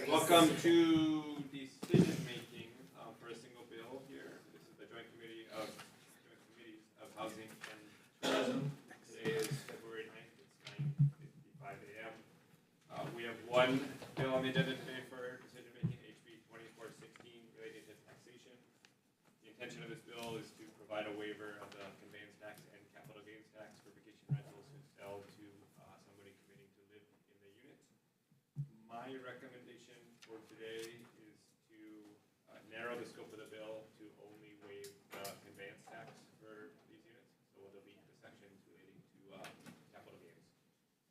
Welcome to decision making for a single bill here. This is the Joint Committees of Housing and Tourism. Today is February 9th. It's 9:55 a.m. We have one bill on the agenda today for decision making, HB 2416, related to taxation. The intention of this bill is to provide a waiver of the conveyance tax and capital gains tax for vacation rentals who sell to somebody committing to live in the unit. My recommendation for today is to narrow the scope of the bill to only waive the conveyance tax for these units. So we'll delete the sections relating to capital gains.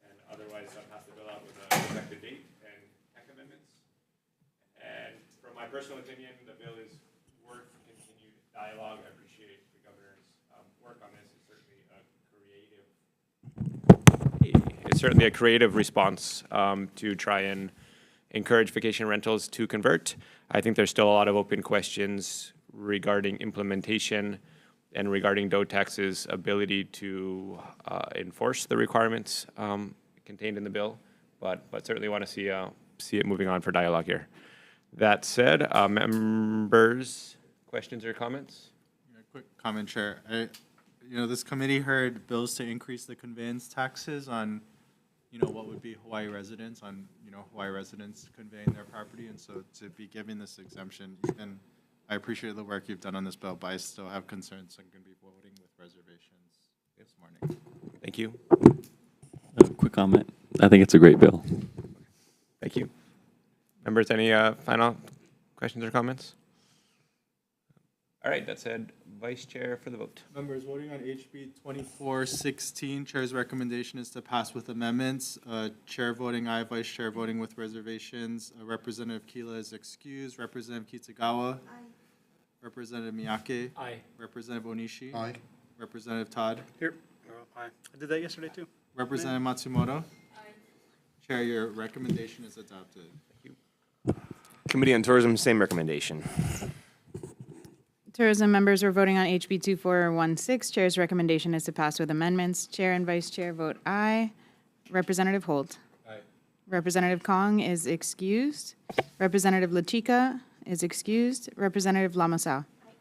And otherwise, pass the bill out with an effective date and tech amendments. And from my personal opinion, the bill is worth continued dialogue. I appreciate the governor's work on this. It's certainly a creative response to try and encourage vacation rentals to convert. I think there's still a lot of open questions regarding implementation and regarding DOTAX's ability to enforce the requirements contained in the bill, but certainly want to see it moving on for dialogue here. That said, members, questions or comments? Yeah, quick comment, Chair. This committee heard bills to increase the conveyance taxes on, what would be Hawaii residents conveying their property, and so to be giving this exemption, even I appreciate the work you've done on this bill, but I still have concerns. I'm going to be voting with reservations this morning. Thank you. Quick comment. I think it's a great bill. Thank you. Members, any final questions or comments? All right, that said, Vice Chair for the vote. Members voting on HB 2416, Chair's recommendation is to pass with amendments. Chair voting aye, Vice Chair voting with reservations. Representative Keela is excused. Representative Kitagawa. Aye. Representative Miyake. Aye. Representative Onishi. Aye. Representative Todd. Here. Aye. I did that yesterday too. Representative Matsumoto. Aye. Chair, your recommendation is adopted. Thank you. Committee on Tourism, same recommendation. Tourism members are voting on HB 2416. Chair's recommendation is to pass with amendments. Chair and Vice Chair vote aye. Representative Holt. Aye. Representative Kong is excused. Representative Lachika is excused. Representative Lamasau. Aye.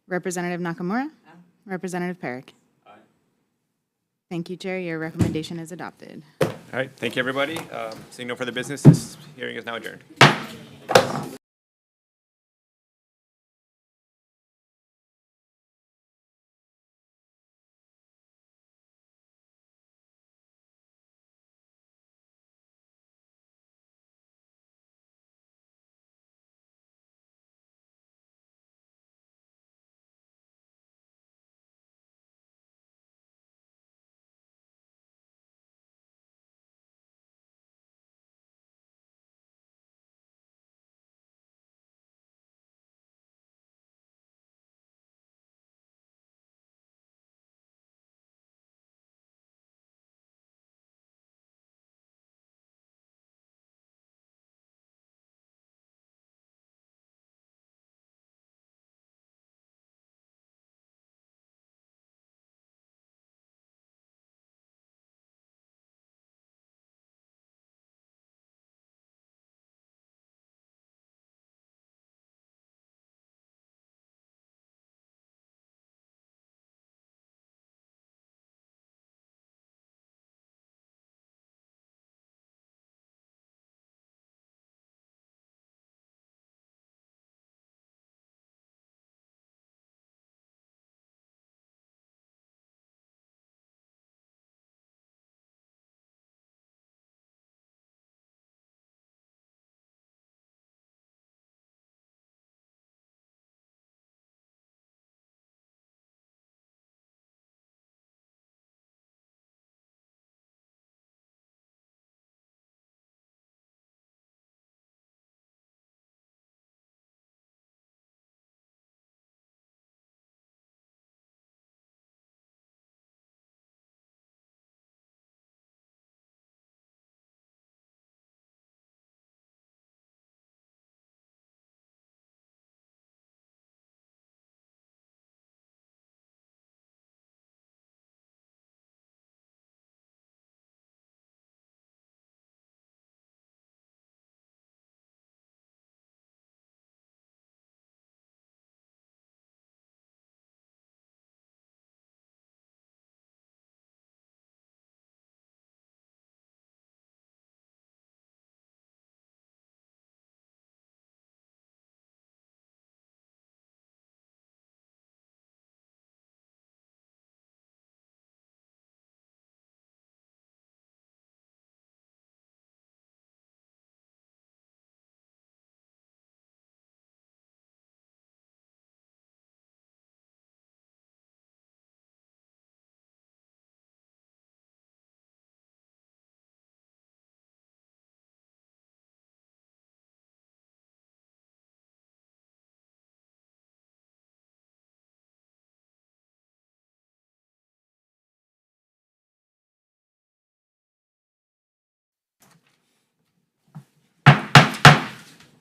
Representative Nakamura. Aye. Representative Perrick. Aye. Thank you, Chair. Your recommendation is adopted. All right, thank you, everybody. Seeing no further business, this hearing is now adjourned.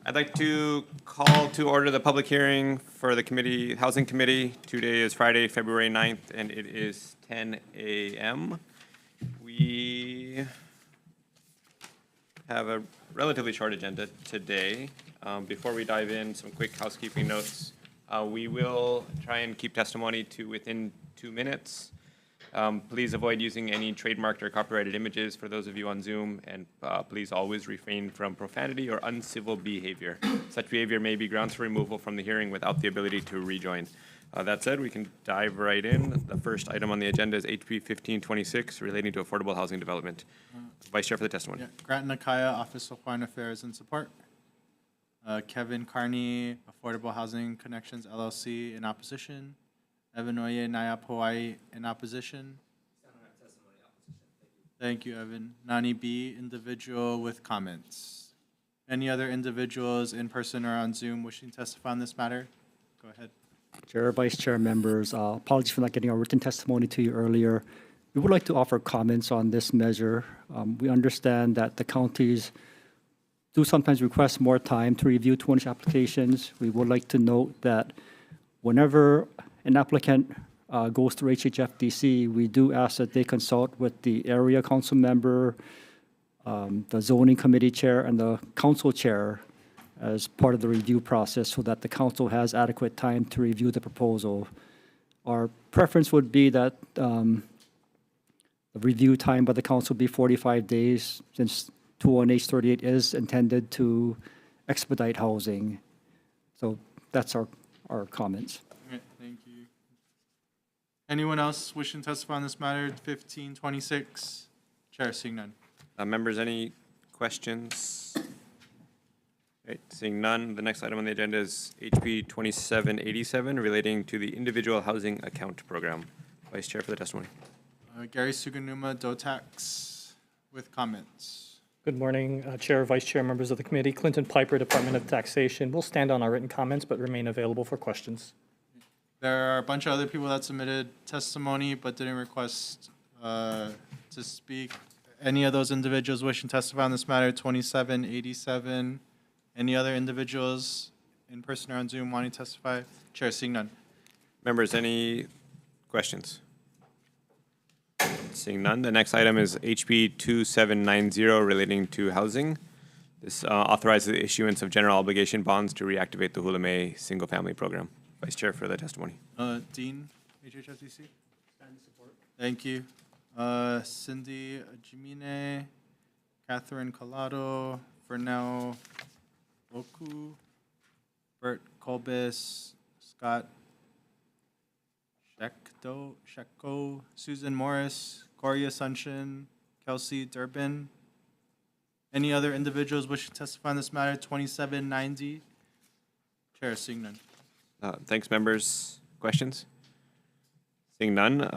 I'd like to call to order the public hearing for the committee, Housing Committee. Today is Friday, February 9th, and it is 10 a.m. We have a relatively short agenda today. Before we dive in, some quick housekeeping notes. We will try and keep testimony to within 2 minutes. Please avoid using any trademarked or copyrighted images for those of you on Zoom, and please always refrain from profanity or uncivil behavior. Such behavior may be grounds for removal from the hearing without the ability to rejoin. That said, we can dive right in. The first item on the agenda is HB 1526 relating to affordable housing development. Vice Chair for the testimony. Yeah, Grant Nakaya, Office of Foreign Affairs and Support. Kevin Carney, Affordable Housing Connections LLC in opposition. Evan Oye, NIAP Hawaii in opposition. Thank you, Evan. Nani B, individual with comments. Any other individuals in person or on Zoom wishing to testify on this matter? Go ahead. Chair, Vice Chair, members, apologies for not getting our written testimony to you earlier. We would like to offer comments on this measure. We understand that the counties do sometimes request more time to review 20 applications. We would like to note that whenever an applicant goes through HHFDC, we do ask that they consult with the area council member, the zoning committee chair, and the council chair as part of the review process so that the council has adequate time to review the proposal. Our preference would be that the review time by the council be 45 days since 201H38 is intended to expedite housing. So that's our comments. Okay, thank you. Anyone else wishing to testify on this matter? 1526. Chair, seeing none. Members, any questions? Right, seeing none, the next item on the agenda is HB 2787 relating to the Individual Housing Account Program. Vice Chair for the testimony. Gary Suganuma, DOTAX, with comments. Good morning, Chair, Vice Chair, members of the committee. Clinton Piper, Department of Taxation. We'll stand on our written comments, but remain available for questions. There are a bunch of other people that submitted testimony but didn't request to speak. Any of those individuals wishing to testify on this matter? 2787. Any other individuals in person or on Zoom wanting to testify? Chair, seeing none. Members, any questions? Seeing none, the next item is HB 2790 relating to housing. This authorizes the issuance of general obligation bonds to reactivate the Hula May single-family program. Vice Chair for the testimony. Dean, HHFDC. Thank you. Cindy Jimine, Catherine Collado, Fernell Oku, Bert Colbis, Scott Sheko, Susan Morris, Corey Asuncion, Kelsey Durbin. Any other individuals wishing to testify on this matter? 2790. Chair, seeing none. Thanks, members. Questions? Seeing none.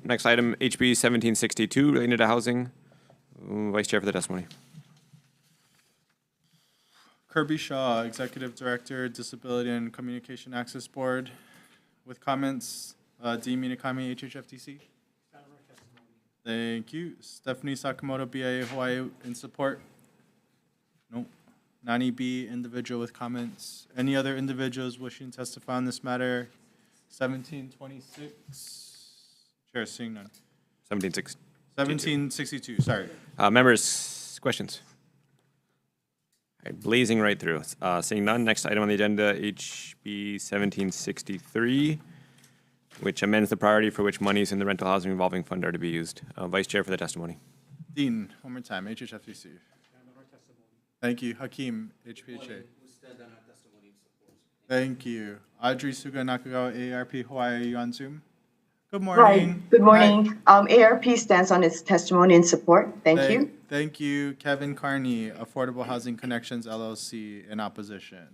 Next item, HB 1762 related to housing. Vice Chair for the testimony. Kirby Shaw, Executive Director, Disability and Communication Access Board, with comments. Dean Minakami, HHFDC. Thank you. Stephanie Sakamoto, BIA Hawaii, in support. Nope. Nani B, individual with comments. Any other individuals wishing to testify on this matter? 1726. Chair, seeing none. 1762, sorry. Members, questions? All right, blazing right through. Seeing none, next item on the agenda, HB 1763, which amends the priority for which monies in the rental housing revolving fund are to be used. Vice Chair for the testimony. Dean, one more time, HHFDC. Thank you. Hakeem, HPHA. Thank you. Audrey Suga Nakagawa, AARP Hawaii, are you on Zoom? Good morning. Right. Good morning. ARP stands on its testimony in support. Thank you. Thank you. Kevin Carney, Affordable Housing Connections LLC, in opposition.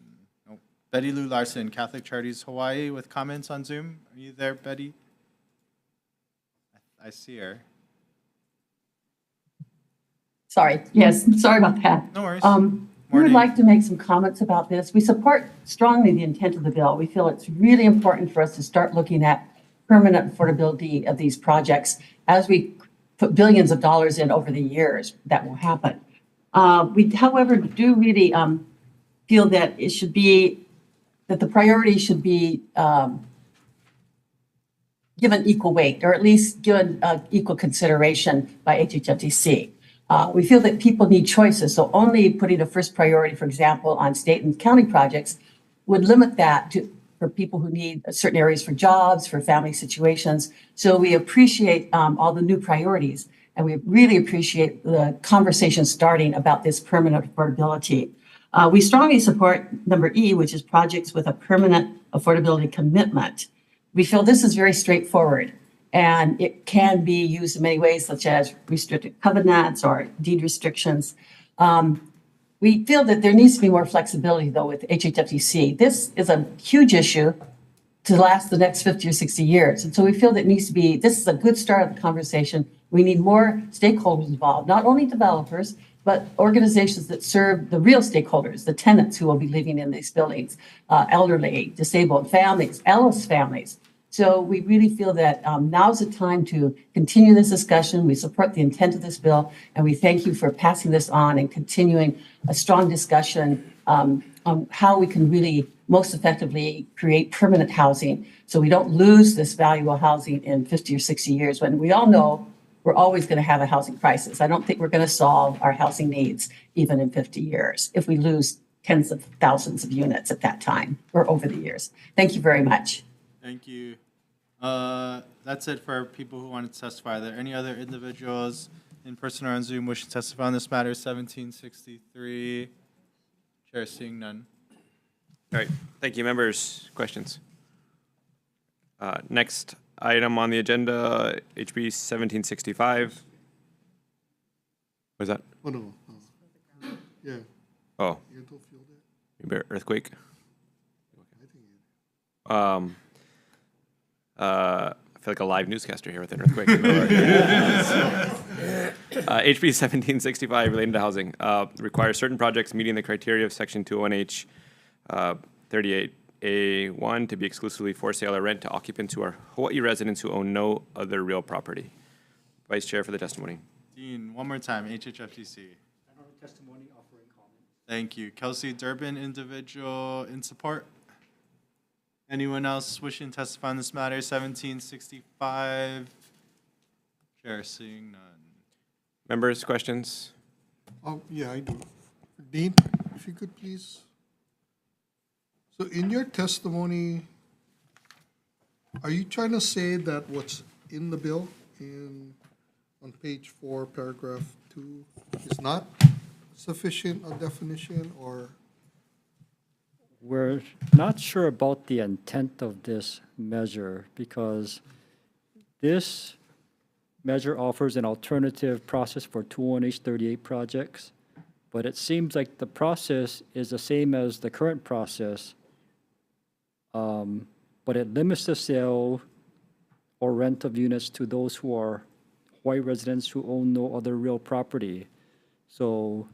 Nope. Betty Lou Larson, Catholic Charities Hawaii, with comments on Zoom. Are you there, Betty? I see her. Sorry, yes, sorry about that. No worries. We would like to make some comments about this. We support strongly the intent of the bill. We feel it's really important for us to start looking at permanent affordability of these projects as we put billions of dollars in over the years. That will happen. We, however, do really feel that it should be, that the priority should be given equal weight, or at least given equal consideration by HHFTC. We feel that people need choices, so only putting a first priority, for example, on state and county projects would limit that to for people who need certain areas for jobs, for family situations. So we appreciate all the new priorities, and we really appreciate the conversation starting about this permanent affordability. We strongly support number E, which is projects with a permanent affordability commitment. We feel this is very straightforward, and it can be used in many ways, such as restricted covenants or deed restrictions. We feel that there needs to be more flexibility, though, with HHFTC. This is a huge issue to last the next 50 or 60 years. And so we feel that it needs to be, this is a good start of the conversation. We need more stakeholders involved, not only developers, but organizations that serve the real stakeholders, the tenants who will be living in these buildings, elderly, disabled families, Ellis families. So we really feel that now's the time to continue this discussion. We support the intent of this bill, and we thank you for passing this on and continuing a strong discussion on how we can really most effectively create permanent housing so we don't lose this valuable housing in 50 or 60 years when we all know we're always going to have a housing crisis. I don't think we're going to solve our housing needs even in 50 years if we lose tens of thousands of units at that time or over the years. Thank you very much. Thank you. That's it for people who wanted to testify. Are there any other individuals in person or on Zoom wishing to testify on this matter? 1763. Chair seeing none. All right, thank you, members. Questions? Next item on the agenda, HB 1765. What is that? Oh, no. Yeah. Oh, You don't feel that? maybe earthquake. I think it. I feel like a live newscaster here with an earthquake. HB 1765 relating to housing requires certain projects meeting the criteria of Section 201H 38A1 to be exclusively for sale or rent to occupants who are Hawaii residents who own no other real property. Vice Chair for the testimony. Dean, one more time, HHFTC. Testimony offering comment. Thank you. Kelsey Durbin, individual in support. Anyone else wishing to testify on this matter? 1765. Chair seeing none. Members, questions? Oh, yeah, I do. Dean, if you could please. So in your testimony, are you trying to say that what's in the bill on page 4, paragraph 2 is not sufficient a definition, or? We're not sure about the intent of this measure because this measure offers an alternative process for 201H38 projects, but it seems like the process is the same as the current process, but it limits the sale or rent of units to those who are Hawaii residents who own no other real property. So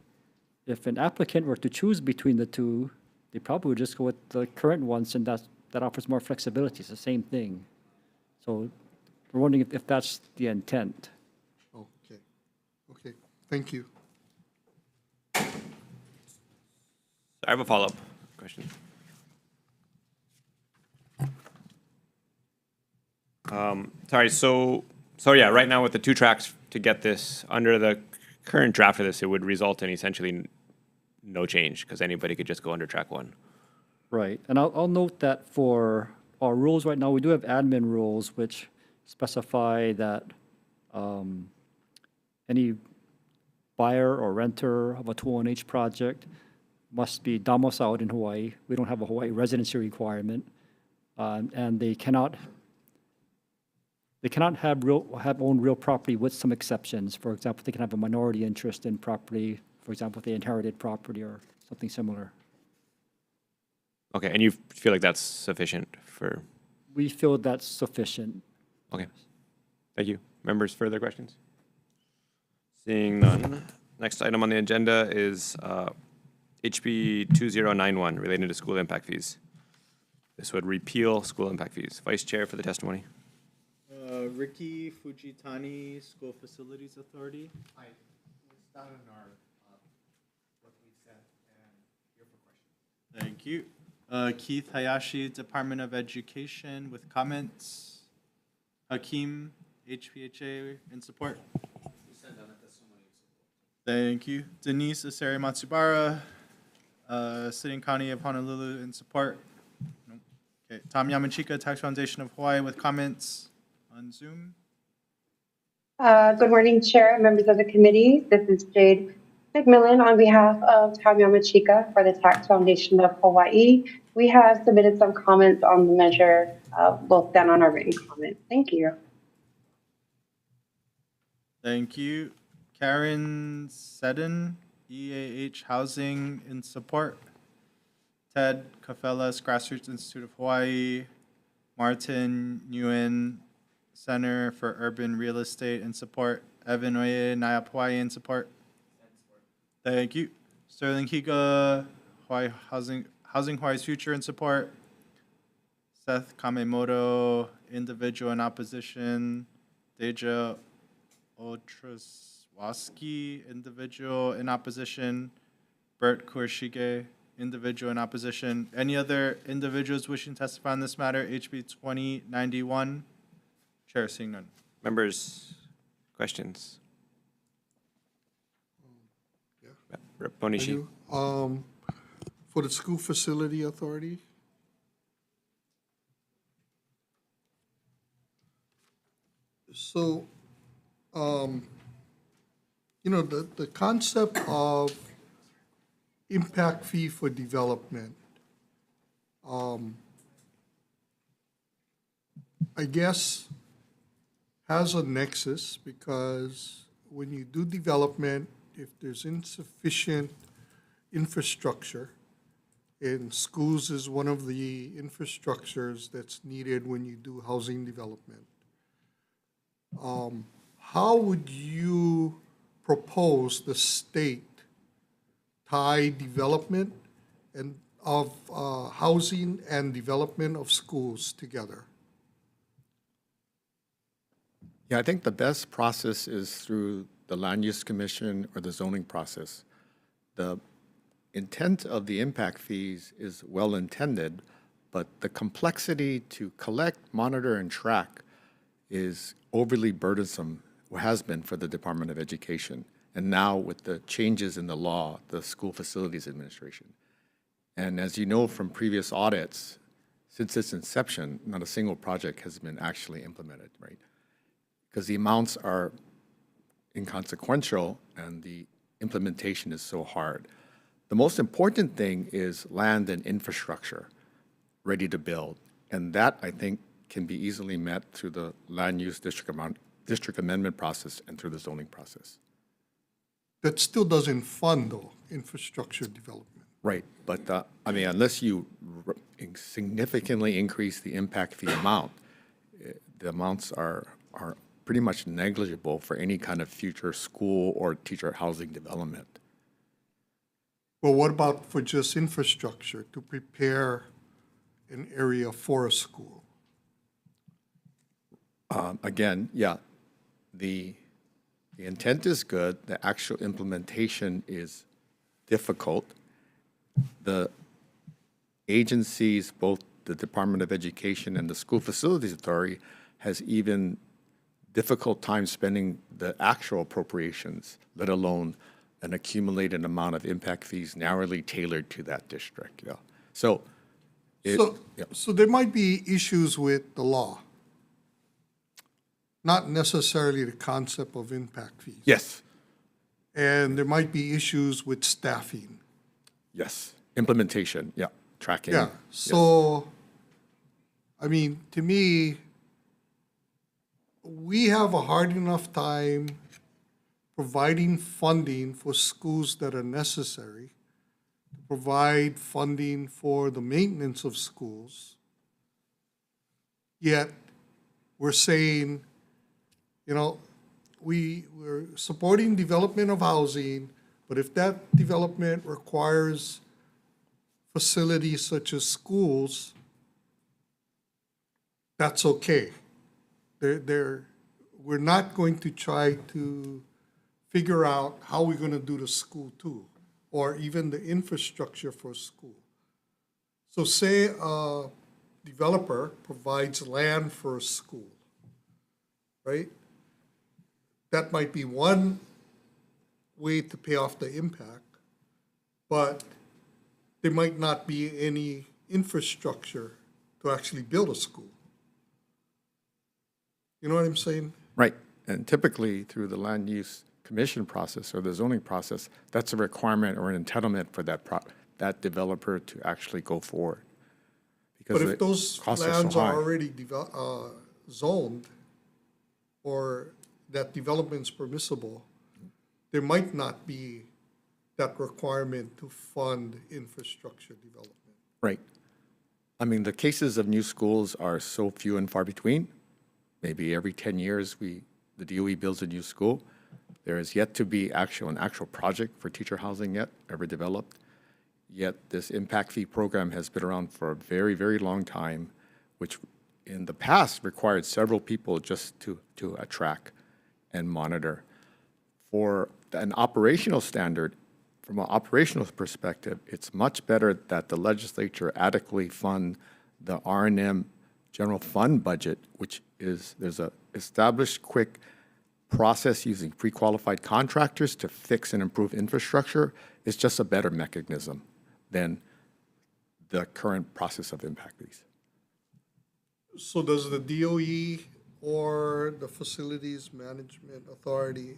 if an applicant were to choose between the two, they probably would just go with the current ones, and that offers more flexibility. It's the same thing. So we're wondering if that's the intent. Okay. Okay, thank you. I have a follow-up question. Sorry, so yeah, right now with the 2 tracks to get this under the current draft of this, it would result in essentially no change because anybody could just go under track 1. Right, and I'll note that for our rules right now, we do have admin rules which specify that any buyer or renter of a 201H project must be domiciled in Hawaii. We don't have a Hawaii residency requirement, and they cannot own real property with some exceptions. For example, they can have a minority interest in property. For example, if they inherited property or something similar. Okay, and you feel like that's sufficient for? We feel that's sufficient. Okay, thank you. Members, further questions? Seeing none. Next item on the agenda is HB 2091 relating to school impact fees. This would repeal school impact fees. Vice Chair for the testimony. Ricky Fujitani, School Facilities Authority. Hi, it's down in our, what we said, and here for questions. Thank you. Keith Hayashi, Department of Education, with comments. Hakeem, HPHA, in support. Thank you. Denise Asari Matsubara, City and County of Honolulu, in support. Nope. Okay. Tom Yamachika, Tax Foundation of Hawaii, with comments on Zoom. Good morning, Chair and members of the committee. This is Jade McMillan on behalf of Tom Yamachika for the Tax Foundation of Hawaii. We have submitted some comments on the measure. We'll stand on our written comment. Thank you. Thank you. Karen Seddon, EAH Housing, in support. Ted Kafelas, Grassroots Institute of Hawaii. Martin Nguyen, Center for Urban Real Estate, in support. Evan Oye, NIAP Hawaii, in support. Thank you. Sterling Higa, Hawaii Housing Hawaii's Future, in support. Seth Kamemoto, individual in opposition. Deja Otraswaski, individual in opposition. Bert Kurshige, individual in opposition. Any other individuals wishing to testify on this matter? HB 2091. Chair, seeing none. Members, questions? Rep. Bonishi. For the School Facility Authority, so, the concept of impact fee for development, I guess, has a nexus because when you do development, if there's insufficient infrastructure, and schools is one of the infrastructures that's needed when you do housing development, how would you propose the state tie development and of housing and development of schools together? Yeah, I think the best process is through the Land Use Commission or the zoning process. The intent of the impact fees is well intended, but the complexity to collect, monitor, and track is overly burdensome, or has been for the Department of Education. And now with the changes in the law, the School Facilities Administration. And as you know from previous audits, since its inception, not a single project has been actually implemented, right? Because the amounts are inconsequential and the implementation is so hard. The most important thing is land and infrastructure ready to build. And that, I think, can be easily met through the land use district amendment process and through the zoning process. That still doesn't fund, though, infrastructure development. Right, but I mean, unless you significantly increase the impact fee amount, the amounts are pretty much negligible for any kind of future school or teacher housing development. Well, what about for just infrastructure to prepare an area for a school? Again, yeah, the intent is good. The actual implementation is difficult. The agencies, both the Department of Education and the School Facilities Authority, has even difficult time spending the actual appropriations, let alone an accumulated amount of impact fees narrowly tailored to that district. Yeah. So there might be issues with the law, not necessarily the concept of impact fees. Yes. And there might be issues with staffing. Yes. Implementation. Yeah. Tracking. Yeah. So, I mean, to me, we have a hard enough time providing funding for schools that are necessary, to provide funding for the maintenance of schools, yet we're saying, we're supporting development of housing, but if that development requires facilities such as schools, that's okay. We're not going to try to figure out how we're going to do the school too, or even the infrastructure for school. So say a developer provides land for a school, right? That might be one way to pay off the impact, but there might not be any infrastructure to actually build a school. You know what I'm saying? Right. And typically through the land use commission process or the zoning process, that's a requirement or an entitlement for that developer to actually go forward. Because But if the those costs so lands are high. already zoned or that development's permissible, there might not be that requirement to fund infrastructure development. Right. I mean, the cases of new schools are so few and far between. Maybe every 10 years, the DOE builds a new school. There is yet to be an actual project for teacher housing yet ever developed. Yet this impact fee program has been around for a very, very long time, which in the past required several people just to track and monitor. For an operational standard, from an operational perspective, it's much better that the legislature adequately fund the R&M general fund budget, which is, there's a established quick process using pre-qualified contractors to fix and improve infrastructure. It's just a better mechanism than the current process of impact fees. So does the DOE or the Facilities Management Authority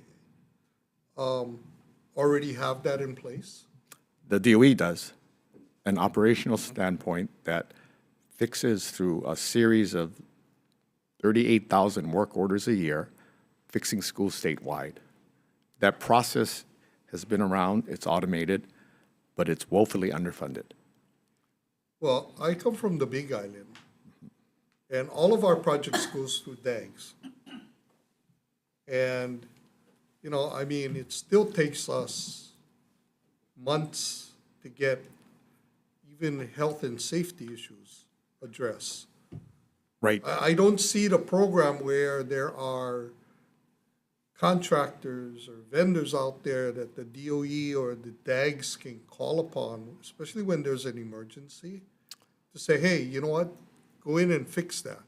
already have that in place? The DOE does an operational standpoint that fixes through a series of 38,000 work orders a year, fixing schools statewide. That process has been around, it's automated, but it's woefully underfunded. Well, I come from the Big Island, and all of our projects goes through DAGs. And, you know, I mean, it still takes us months to get even health and safety issues addressed. Right. I don't see the program where there are contractors or vendors out there that the DOE or the DAGs can call upon, especially when there's an emergency, to say, hey, you know what, go in and fix that.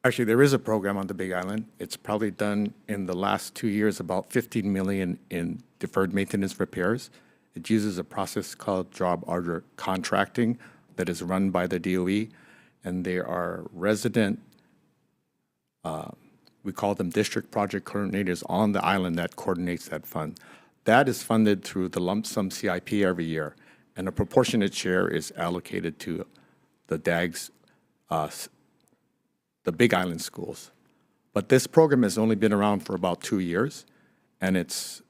Actually, there is a program on the Big Island. It's probably done in the last 2 years about $15 million in deferred maintenance repairs. It uses a process called job order contracting that is run by the DOE, and there are resident, we call them district project coordinators on the island that coordinates that fund. That is funded through the lump sum CIP every year, and a proportionate share is allocated to the DAGs, the Big Island schools. But this program has only been around for about 2 years, and it's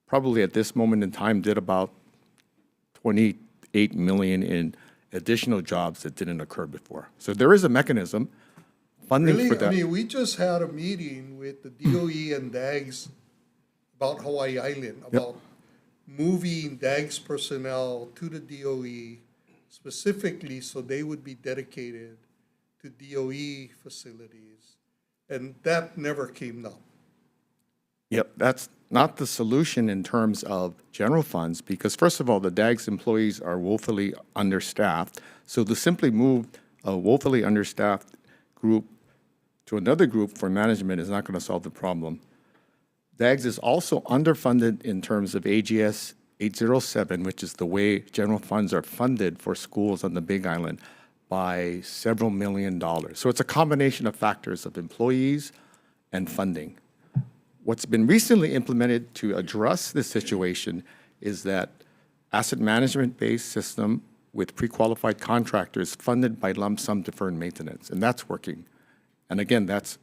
probably at this moment in time did about $28 million in additional jobs that didn't occur before. So there is a mechanism, funding Really? for that. I mean, we just had a meeting with the DOE and DAGs about Hawaii Island, about moving DAGs personnel to the DOE specifically so they would be dedicated to DOE facilities, and that never came up. Yep, that's not the solution in terms of general funds, because first of all, the DAGS employees are woefully understaffed. So to simply move a woefully understaffed group to another group for management is not going to solve the problem. DAGS is also underfunded in terms of AGS 807, which is the way general funds are funded for schools on the Big Island, by several $1 million. So it's a combination of factors of employees and funding. What's been recently implemented to address this situation is that asset management-based system with pre-qualified contractors funded by lump sum deferred maintenance, and that's working. And again, that's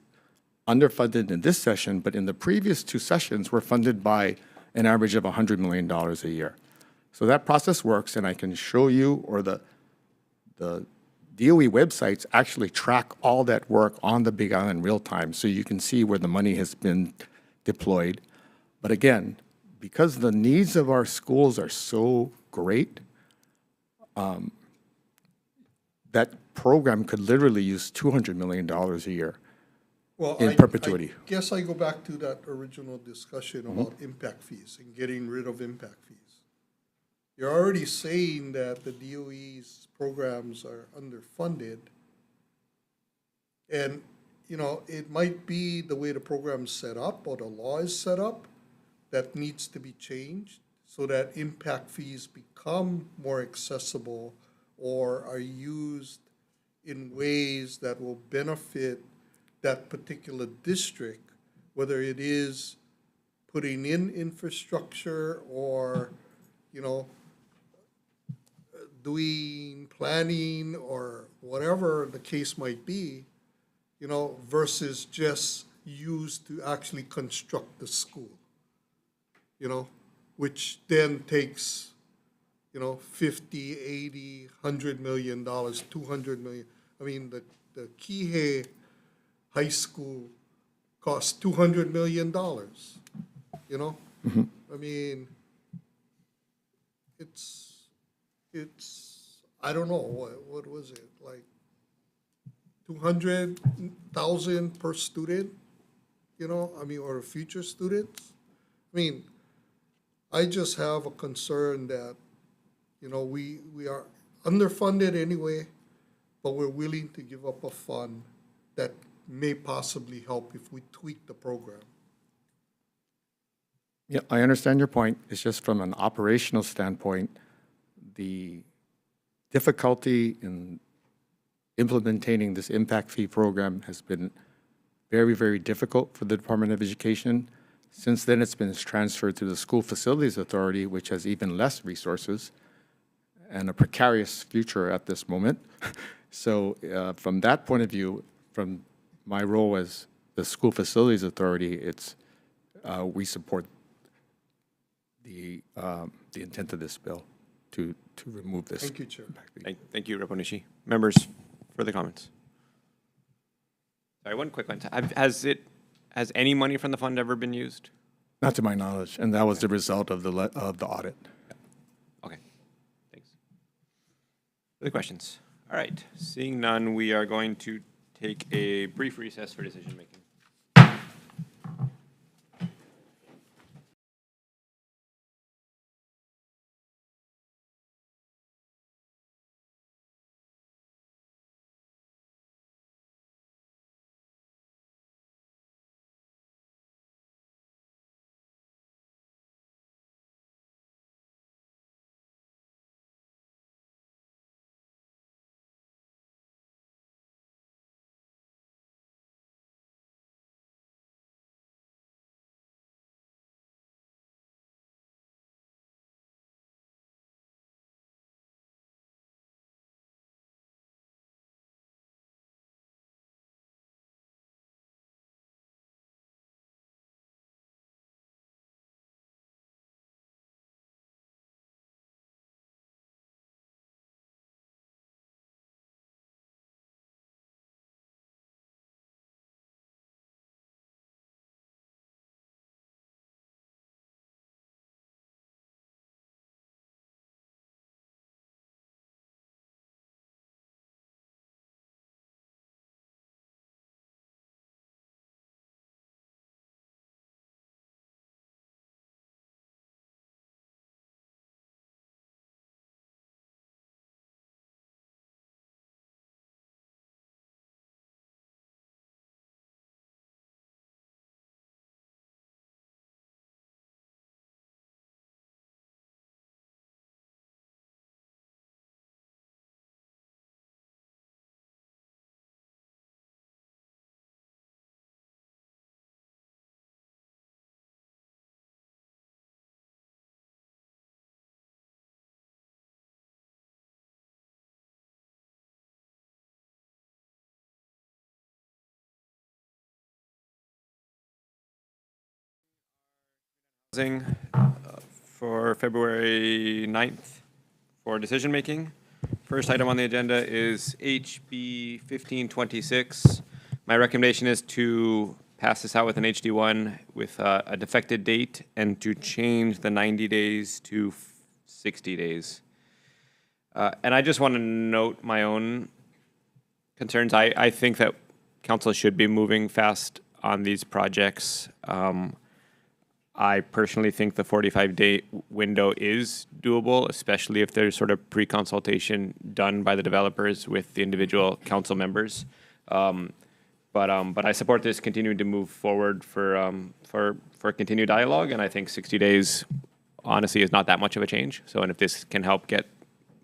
underfunded in this session, but in the previous 2 sessions were funded by an average of $100 million a year. So that process works, and I can show you, or the DOE websites actually track all that work on the Big Island real time, so you can see where the money has been deployed. But again, because the needs of our schools are so great, that program could literally use $200 million a year Well, in perpetuity. I guess I go back to that original discussion about impact fees and getting rid of impact fees. you're already saying that the DOE's programs are underfunded. And, you know, it might be the way the program's set up or the law is set up that needs to be changed so that impact fees become more accessible or are used in ways that will benefit that particular district, whether it is putting in infrastructure or, you know, doing planning or whatever the case might be, you know, versus just used to actually construct the school, you know, which then takes, you know, 50, 80, $100 million, $200 million. I mean, the Kihei High School cost $200 million, you know? I mean, it's, I don't know, what was it, like 200,000 per student, you know, I mean, or future students? I mean, I just have a concern that, you know, we are underfunded anyway, but we're willing to give up a fund that may possibly help if we tweak the program. Yeah, I understand your point. It's just from an operational standpoint, the difficulty in implementing this impact fee program has been very, very difficult for the Department of Education. Since then, it's been transferred to the School Facilities Authority, which has even less resources and a precarious future at this moment. So from that point of view, from my role as the School Facilities Authority, it's we support the intent of this bill to remove this. Thank you, Chair. Thank you, Rep. Onishi. Members, further comments? Sorry, one quick one. Has any money from the fund ever been used? Not to my knowledge, and that was the result of the audit. Okay, thanks. Other questions? All right, seeing none, we are going to take a brief recess for decision making. For February 9th for decision making. First item on the agenda is HB 1526. My recommendation is to pass this out with an HD1 with a defected date and to change the 90 days to 60 days. And I just want to note my own concerns. I think that council should be moving fast on these projects. I personally think the 45-day window is doable, especially if there's sort of pre-consultation done by the developers with the individual council members. But I support this continuing to move forward for continued dialogue, and I think 60 days, honestly, is not that much of a change. So, and if this can help get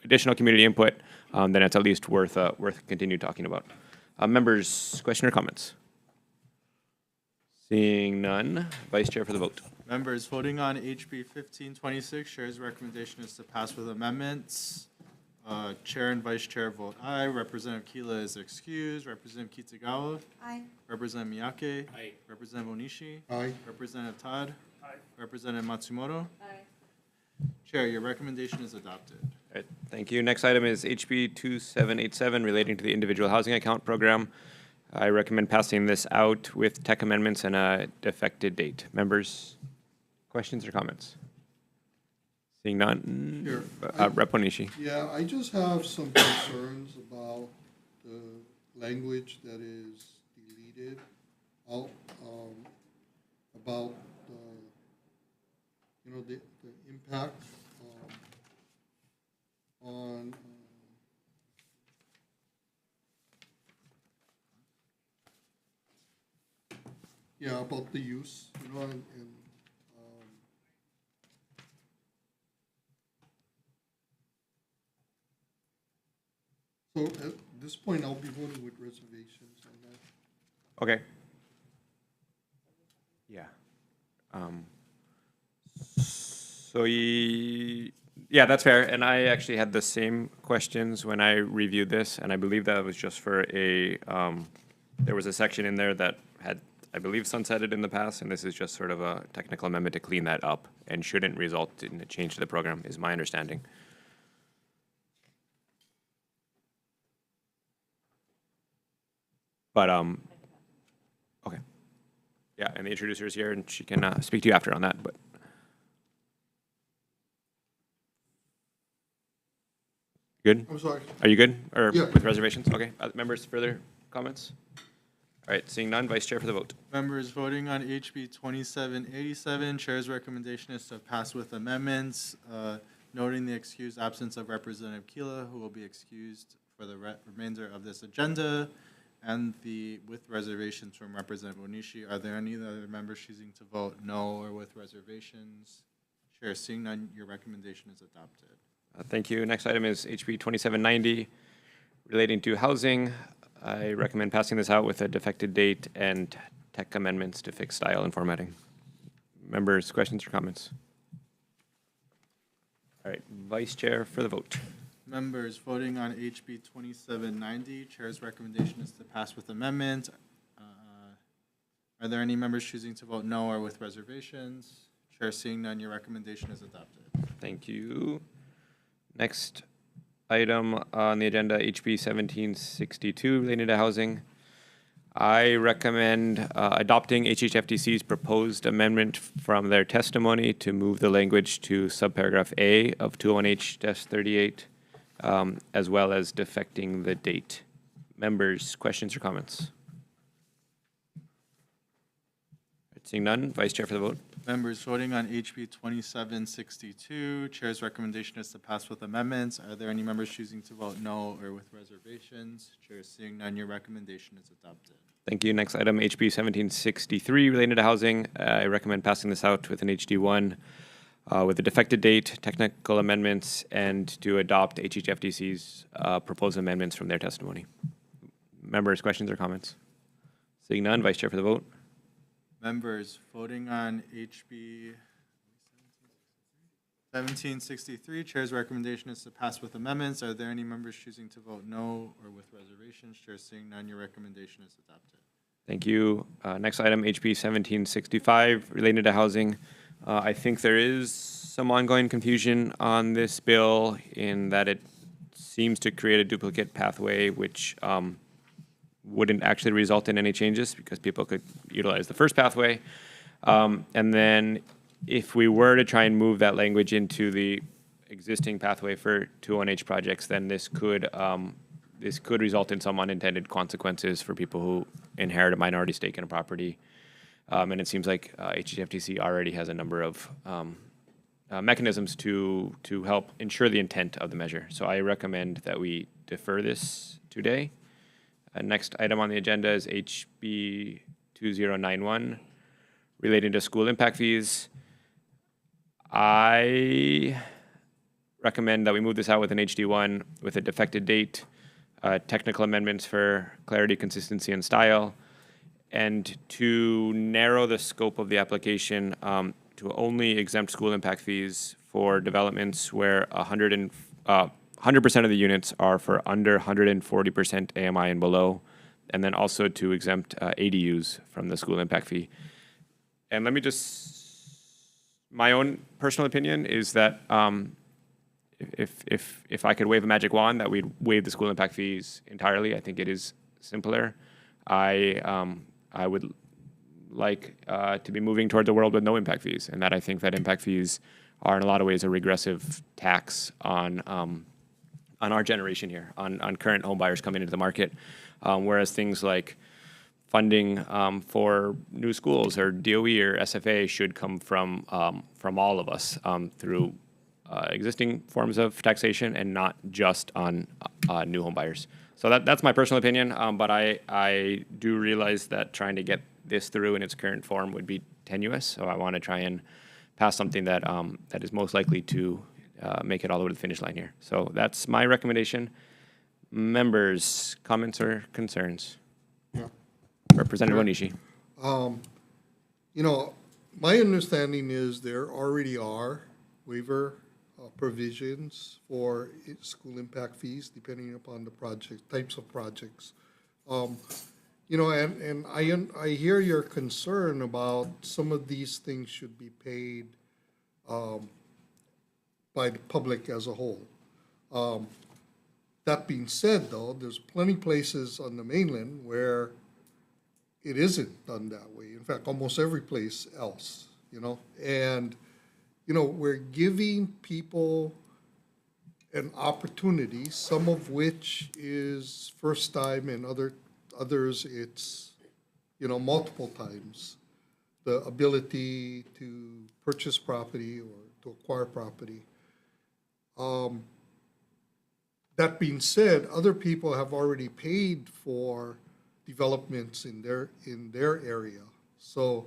additional community input, then it's at least worth continue talking about. Members, question or comments? Seeing none, Vice Chair for the vote. Members voting on HB 1526, Chair's recommendation is to pass with amendments. Chair and Vice Chair vote aye. Representative Keela is excused. Representative Kitagawa. Aye. Representative Miyake. Aye. Representative Onishi. Aye. Representative Todd. Aye. Representative Matsumoto. Aye. Chair, your recommendation is adopted. All right, thank you. Next item is HB 2787 relating to the individual housing account program. I recommend passing this out with tech amendments and a defected date. Members, questions or comments? Seeing none. Sure. Rep. Onishi. Yeah, I just have some concerns about the language that is deleted out, about the impact on about the use, and so at this point, I'll be voting with reservations on that. Okay. Yeah. Yeah, that's fair. And I actually had the same questions when I reviewed this, and I believe that was just for there was a section in there that had, I believe, sunsetted in the past, and this is just sort of a technical amendment to clean that up and shouldn't result in a change to the program, is my understanding. But, okay. Yeah, and the introducer is here, and she can speak to you after on that, but. Good? I'm sorry. Are you good? Or Yeah. with reservations? Okay. Members, further comments? All right, seeing none, Vice Chair for the vote. Members voting on HB 2787, Chair's recommendation is to pass with amendments, noting the excused absence of Representative Keela, who will be excused for the remainder of this agenda, and with reservations from Representative Onishi. Are there any other members choosing to vote no or with reservations? Chair, seeing none, your recommendation is adopted. Thank you. Next item is HB 2790, relating to housing. I recommend passing this out with a defected date and tech amendments to fix style and formatting. Members, questions or comments? All right, Vice Chair for the vote. Members voting on HB 2790, Chair's recommendation is to pass with amendment. Are there any members choosing to vote no or with reservations? Chair, seeing none, your recommendation is adopted. Thank you. Next item on the agenda, HB 1762, related to housing. I recommend adopting HHFDC's proposed amendment from their testimony to move the language to subparagraph A of 201H-38, as well as defecting the date. Members, questions or comments? Seeing none, Vice Chair for the vote. Members voting on HB 2762, Chair's recommendation is to pass with amendments. Are there any members choosing to vote no or with reservations? Chair, seeing none, your recommendation is adopted. Thank you. Next item, HB 1763, related to housing. I recommend passing this out with an HD1 with a defected date, technical amendments, and to adopt HHFDC's proposed amendments from their testimony. Members, questions or comments? Seeing none, Vice Chair for the vote. Members voting on HB 1763, Chair's recommendation is to pass with amendments. Are there any members choosing to vote no or with reservations? Chair, seeing none, your recommendation is adopted. Thank you. Next item, HB 1765, related to housing. I think there is some ongoing confusion on this bill in that it seems to create a duplicate pathway, which wouldn't actually result in any changes because people could utilize the first pathway. And then if we were to try and move that language into the existing pathway for 201H projects, then this could result in some unintended consequences for people who inherit a minority stake in a property. And it seems like HGFTC already has a number of mechanisms to help ensure the intent of the measure. So I recommend that we defer this today. Next item on the agenda is HB 2091 relating to school impact fees. I recommend that we move this out with an HD1 with a defected date, technical amendments for clarity, consistency, and style, and to narrow the scope of the application to only exempt school impact fees for developments where 100% of the units are for under 140% AMI and below, and then also to exempt ADUs from the school impact fee. And let me my own personal opinion is that if I could wave a magic wand, that we'd waive the school impact fees entirely. I think it is simpler. I would like to be moving towards a world with no impact fees, and that I think that impact fees are in a lot of ways a regressive tax on our generation here, on current home buyers coming into the market, whereas things like funding for new schools or DOE or SFA should come from all of us through existing forms of taxation and not just on new home buyers. So that's my personal opinion, but I do realize that trying to get this through in its current form would be tenuous. So I want to try and pass something that that is most likely to make it all the way to the finish line here. So that's my recommendation. Members, comments or concerns? Yeah. Representative Onishi. You know, my understanding is there already are waiver provisions for school impact fees, depending upon the project, types of projects. You know, and I hear your concern about some of these things should be paid by the public as a whole. That being said, though, there's plenty places on the mainland where it isn't done that way. In fact, almost every place else, you know, and you know, we're giving people an opportunity, some of which is first time and others it's, you know, multiple times, the ability to purchase property or to acquire property. That being said, other people have already paid for developments in their area. So,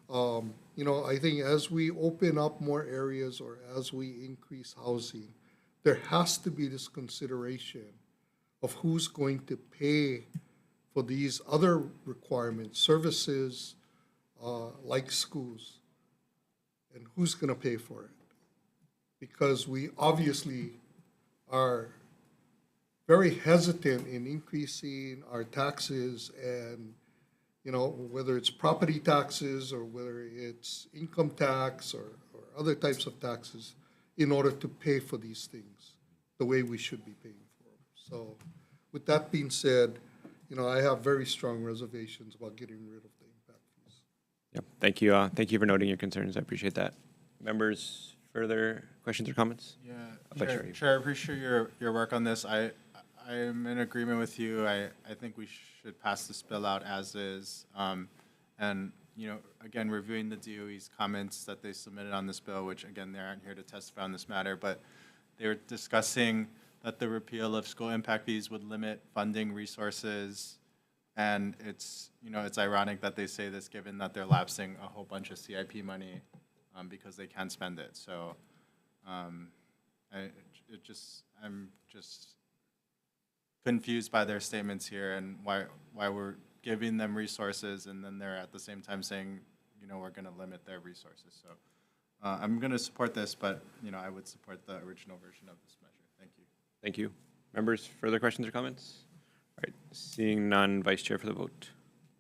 you know, I think as we open up more areas or as we increase housing, there has to be this consideration of who's going to pay for these other requirements, services like schools, and who's going to pay for it. Because we obviously are very hesitant in increasing our taxes and, you know, whether it's property taxes or whether it's income tax or other types of taxes in order to pay for these things the way we should be paying for them. So with that being said, you know, I have very strong reservations about getting rid of the impact fees. Yep. Thank you. Thank you for noting your concerns. I appreciate that. Members, further questions or comments? Yeah, Chair, I appreciate your work on this. I'm in agreement with you. I think we should pass this bill out as is. And, you know, again, reviewing the DOE's comments that they submitted on this bill, which, again, they aren't here to testify on this matter, but they were discussing that the repeal of school impact fees would limit funding resources. And it's, you know, it's ironic that they say this given that they're lapsing a whole bunch of CIP money because they can't spend it. So I'm just confused by their statements here and why we're giving them resources and then they're at the same time saying, you know, we're going to limit their resources. So I'm going to support this, but, you know, I would support the original version of this measure. Thank you. Thank you. Members, further questions or comments? All right, seeing none, Vice Chair for the vote.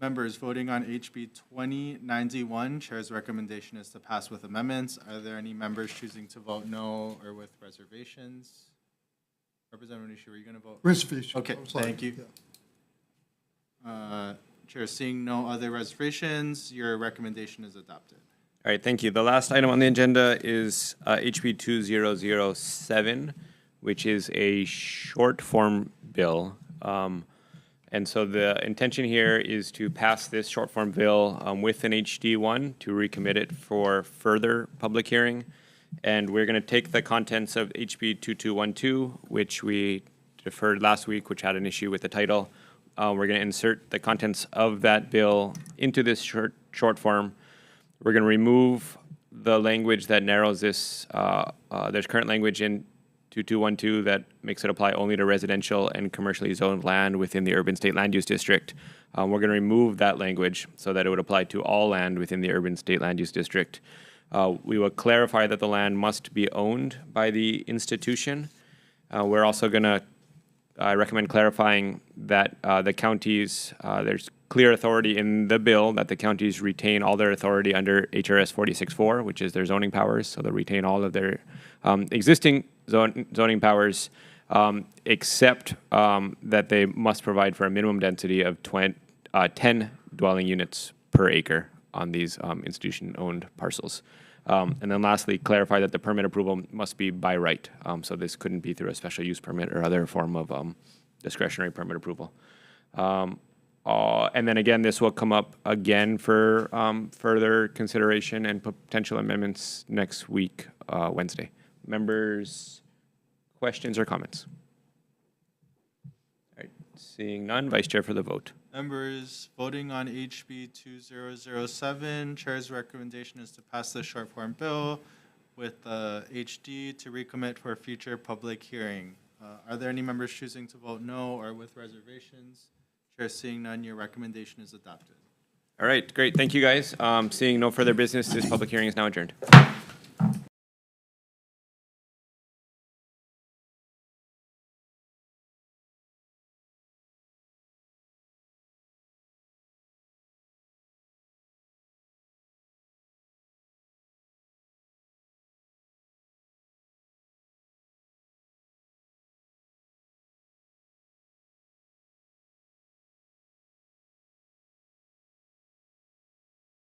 Members, voting on HB 2091, Chair's recommendation is to pass with amendments. Are there any members choosing to vote no or with reservations? Representative Onishi, were you going to vote? Reservation. Okay, thank you. Yeah. Chair, seeing no other reservations, your recommendation is adopted. All right, thank you. The last item on the agenda is HB 2007, which is a short form bill. And And so the intention here is to pass this short form bill with an HD one to recommit it for further public hearing. And we're going to take the contents of HB 2212, which we deferred last week, which had an issue with the title. We're going to insert the contents of that bill into this short form. We're going to remove the language that narrows this. There's current language in 2212 that makes it apply only to residential and commercially zoned land within the urban state land use district. We're going to remove that language so that it would apply to all land within the urban state land use district. We will clarify that the land must be owned by the institution. We're also going to recommend clarifying that the counties, there's clear authority in the bill that the counties retain all their authority under HRS 46.4, which is their zoning powers. So they'll retain all of their existing zoning powers, except that they must provide for a minimum density of 10 dwelling units per acre on these institution-owned parcels. And then lastly, clarify that the permit approval must be by right. So this couldn't be through a special use permit or other form of discretionary permit approval. And then again, this will come up again for further consideration and potential amendments next week, Wednesday. Members, questions or comments? All right, seeing none, Vice Chair for the vote. Members voting on HB 2007, Chair's recommendation is to pass the short form bill with HD to recommit for a future public hearing. Are there any members choosing to vote no or with reservations? Chair seeing none, your recommendation is adopted. All right, great. Thank you, guys. Seeing no further business, this public hearing is now adjourned.